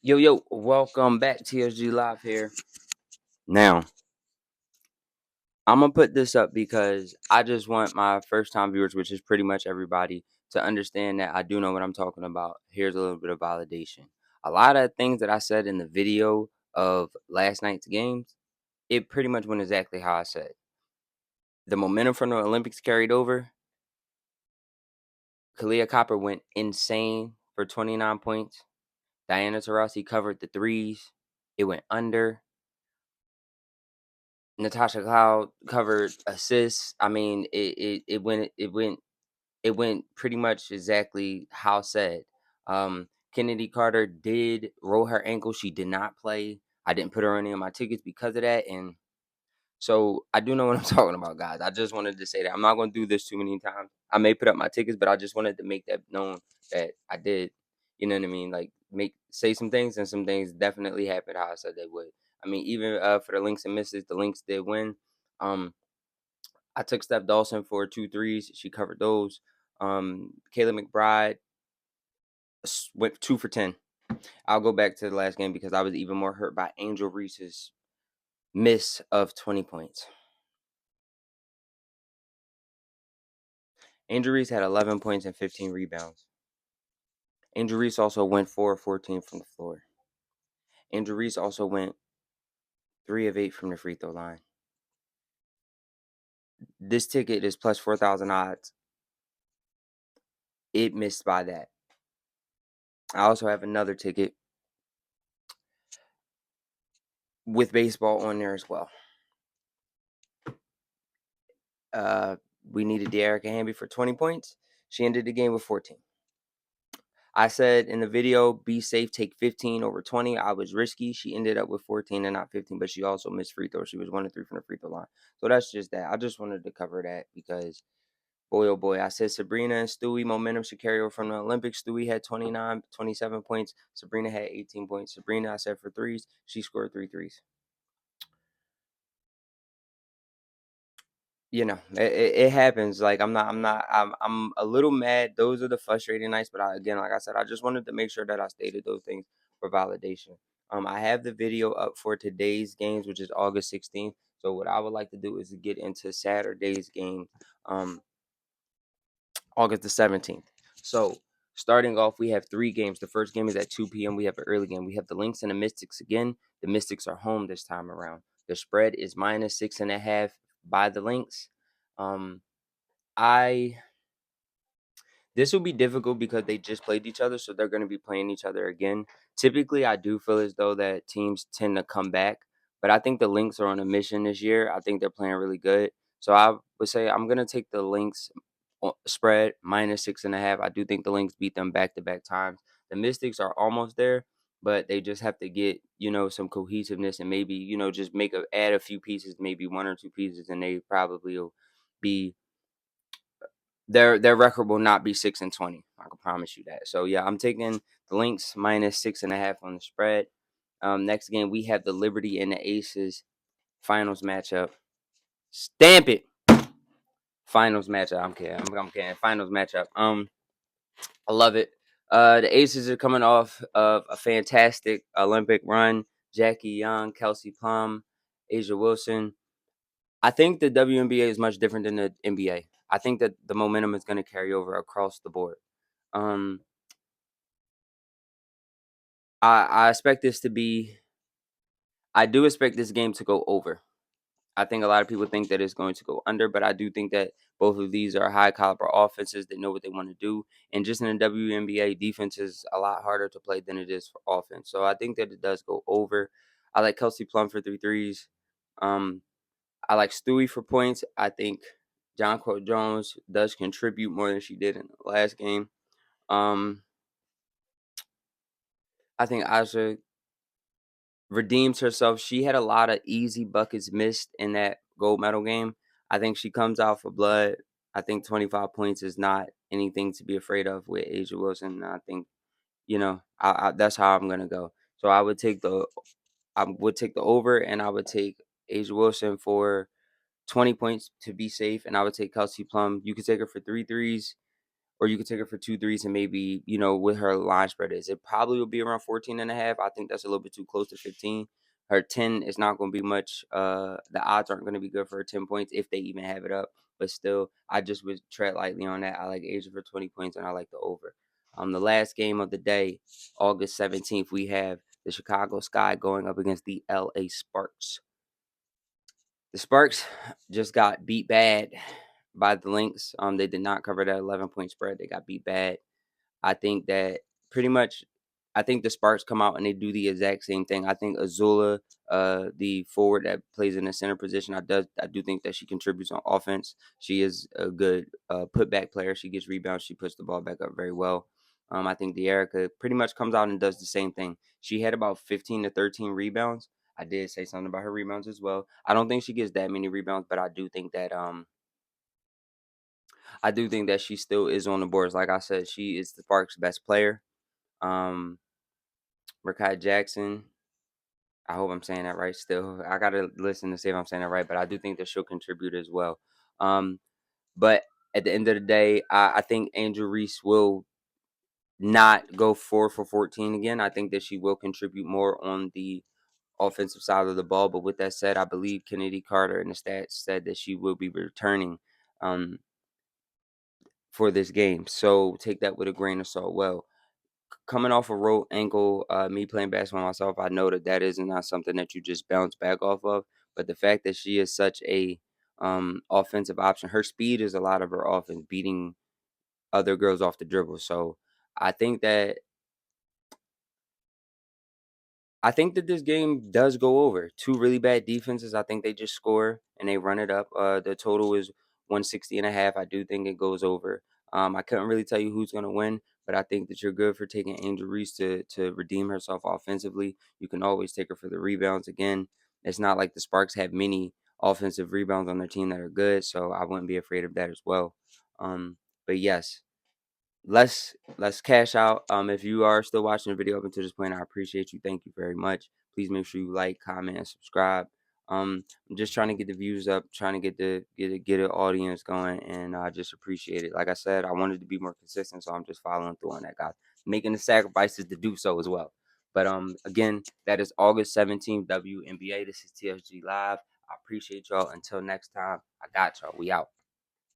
Yo, welcome back. TSG Live here. Now, I'm gonna put this up because I just want my first time viewers, which is pretty much everybody, to understand that I do know what I'm talking about. Here's a little bit of validation. A lot of things that I said in the video of last night's games, it pretty much went exactly how I said. The momentum from the Olympics carried over. Kalia Copper went insane for 29 points. Diana Taurasi covered the threes. It went under. Natasha Cloud covered assists. I mean, it went pretty much exactly how said. Kennedy Carter did roll her ankle. She did not play. I didn't put her on any of my tickets because of that, and so I do know what I'm talking about, guys. I just wanted to say that I'm not going to do this too many times. I may put up my tickets, but I just wanted to make that known that I did. You know what I mean? Like say some things, and some things definitely happened how I said they would. I mean, even for the links and misses, the links did win. Um, I took Steph Dawson for 2 threes. She covered those. Kayla McBride went 2 for 10. I'll go back to the last game because I was even more hurt by Angel Reese's miss of 20 points. Angel Reese had 11 points and 15 rebounds. Angel Reese also went 4 of 14 from the floor. Angel Reese also went 3 of 8 from the free throw line. This ticket is plus 4,000 odds. It missed by that. I also have another ticket with baseball on there as well. We needed De'Erica Hamby for 20 points. She ended the game with 14. I said in the video, be safe, take 15 over 20. I was risky. She ended up with 14 and not 15, but she also missed free throws. She was 1 of 3 from the free throw line. So that's just that. I just wanted to cover that because, boy, oh boy, I said Sabrina and Stewie momentum should carry over from the Olympics. Stewie had 27 points. Sabrina had 18 points. Sabrina, I said for threes, she scored 3 threes. You know, it happens. Like I'm a little mad. Those are the frustrating nights. But again, like I said, I just wanted to make sure that I stated those things for validation. I have the video up for today's games, which is August 16th. So what I would like to do is get into Saturday's game, August the 17th. So starting off, we have 3 games. The first game is at 2 p.m. We have an early game. We have the Lynx and the Mystics again. The Mystics are home this time around. The spread is -6.5 by the Lynx. Um, I This will be difficult because they just played each other, so they're going to be playing each other again. Typically, I do feel as though that teams tend to come back, but I think the Lynx are on a mission this year. I think they're playing really good, so I would say I'm going to take the Lynx spread -6.5. I do think the Lynx beat them back-to-back times. The Mystics are almost there, but they just have to get some cohesiveness and maybe just add a few pieces, maybe 1 or 2 pieces, and they probably will be their record will not be 6-20. I can promise you that. So yeah, I'm taking the Lynx -6.5 on the spread. Next game we have the Liberty and the Aces finals matchup. Stamp it. Finals matchup. I'm kidding. I'm kidding. Finals matchup. I love it. The Aces are coming off of a fantastic Olympic run. Jackie Young, Kelsey Plum, Asia Wilson. I think the WNBA is much different than the NBA. I think that the momentum is going to carry over across the board. Um, I expect this to be. I do expect this game to go over. I think a lot of people think that it's going to go under, but I do think that both of these are high caliber offenses that know what they want to do. And just in the WNBA, defense is a lot harder to play than it is for offense. So I think that it does go over. I like Kelsey Plum for 3 threes. Um, I like Stewie for points. I think Jonquel Jones does contribute more than she did in the last game. I think Aja redeems herself. She had a lot of easy buckets missed in that gold medal game. I think she comes out for blood. I think 25 points is not anything to be afraid of with Asia Wilson. I think that's how I'm gonna go. So I would take the over, and I would take Asia Wilson for 20 points to be safe, and I would take Kelsey Plum. You could take her for 3 threes. or you could take her for 2 threes and maybe, what her line spread is. It probably will be around 14.5. I think that's a little bit too close to 15. Her 10 is not going to be much. The odds aren't going to be good for her 10 points if they even have it up. But still, I just would tread lightly on that. I like Asia for 20 points, and I like the over. The last game of the day, August 17th, we have the Chicago Sky going up against the LA Sparks. The Sparks just got beat bad by the Lynx. They did not cover that 11-point spread. They got beat bad. I think that pretty much, I think the Sparks come out and they do the exact same thing. I think Azula, the forward that plays in the center position, I do think that she contributes on offense. She is a good putback player. She gets rebounds. She puts the ball back up very well. I think De'Erica pretty much comes out and does the same thing. She had about 15 to 13 rebounds. I did say something about her rebounds as well. I don't think she gets that many rebounds, but I do think that she still is on the boards. Like I said, she is the Sparks' best player. Um, Rakai Jackson. I hope I'm saying that right. Still, I gotta listen to see if I'm saying that right, but I do think that she'll contribute as well. Um, but at the end of the day, I think Angel Reese will not go 4 for 14 again. I think that she will contribute more on the offensive side of the ball. But with that said, I believe Kennedy Carter in the stats said that she will be returning um, for this game. So take that with a grain of salt. Well, coming off a road ankle, me playing basketball myself, I know that that is not something that you just bounce back off of. But the fact that she is such a offensive option, her speed is a lot of her offense, beating other girls off the dribble. So I think that I think that this game does go over. Two really bad defenses. I think they just score and they run it up. The total is 160.5. I do think it goes over. I couldn't really tell you who's going to win, but I think that you're good for taking Angel Reese to redeem herself offensively. You can always take her for the rebounds. Again, it's not like the Sparks have many offensive rebounds on their team that are good, so I wouldn't be afraid of that as well. But yes, let's cash out. If you are still watching the video up until this point, I appreciate you. Thank you very much. Please make sure you like, comment, and subscribe. I'm just trying to get the views up, trying to get an audience going, and I just appreciate it. Like I said, I wanted to be more consistent, so I'm just following through on that, guys. Making the sacrifices to do so as well. But again, that is August 17th, WNBA. This is TSG Live. I appreciate y'all. Until next time, I got y'all. We out.